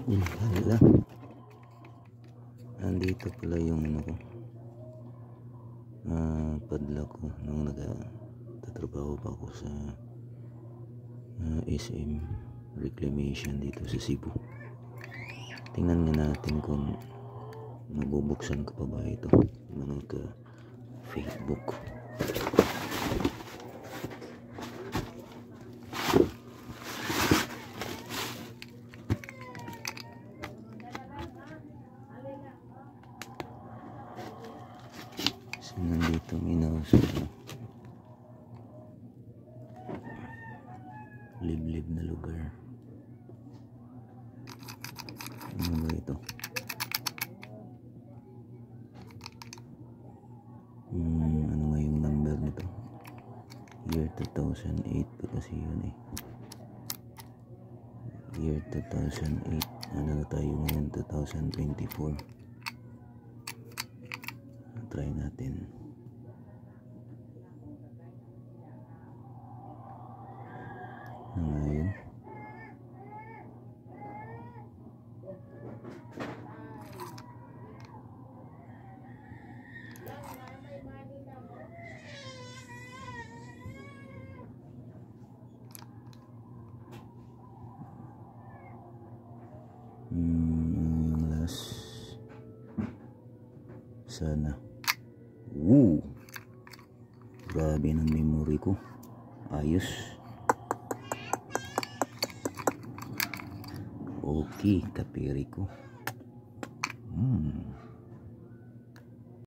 Hala. Andito pala yung ano ko, padla ko nung nagtatrabaho pa ako sa SM Reclamation dito sa Cebu. Tingnan nga natin kung mabubuksan ko pa ba ito mga ka Facebook. So nandito minausap na liblib na lugar. Ano ba ito? Ano nga yung number nito? Year 2008 pa kasi yun eh. Year 2008. Ano na tayo ngayon? 2024. Try natin. Ano nga yun? Yung last sana. Grabe ng memory ko. Ayos. Okay, kapiri ko.